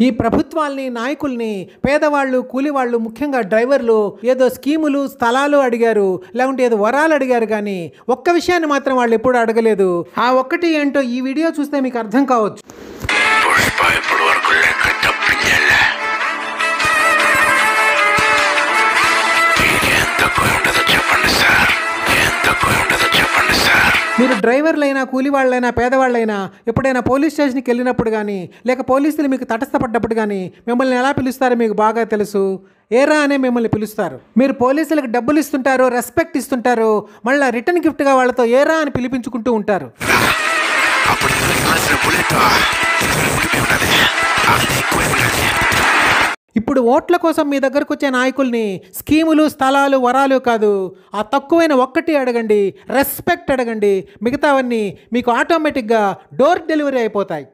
ఈ ప్రభుత్వాల్ని, నాయకుల్ని పేదవాళ్ళు, కూలివాళ్ళు, ముఖ్యంగా డ్రైవర్లు ఏదో స్కీములు, స్థలాలు అడిగారు, లేకుంటే ఏదో వరాలు అడిగారు, కానీ ఒక్క విషయాన్ని మాత్రం వాళ్ళు ఎప్పుడు అడగలేదు. ఆ ఒక్కటి ఏంటో ఈ వీడియో చూస్తే మీకు అర్థం కావచ్చు. మీరు డ్రైవర్లైనా, కూలివాళ్ళైనా, పేదవాళ్ళైనా ఎప్పుడైనా పోలీస్ స్టేషన్కి వెళ్ళినప్పుడు కానీ, లేక పోలీసులు మీకు తటస్థపడ్డప్పుడు కానీ మిమ్మల్ని ఎలా పిలుస్తారో మీకు బాగా తెలుసు. ఏరా అనే మిమ్మల్ని పిలుస్తారు. మీరు పోలీసులకు డబ్బులు ఇస్తుంటారు, రెస్పెక్ట్ ఇస్తుంటారు, మళ్ళీ రిటర్న్ గిఫ్ట్గా వాళ్ళతో ఏరా అని పిలిపించుకుంటూ ఉంటారు. ఇప్పుడు ఓట్ల కోసం మీ దగ్గరకు వచ్చే నాయకుల్ని స్కీములు, స్థలాలు, వరాలు కాదు, ఆ తక్కువైన ఒక్కటి అడగండి, రెస్పెక్ట్ అడగండి. మిగతావన్నీ మీకు ఆటోమేటిక్గా డోర్ డెలివరీ అయిపోతాయి.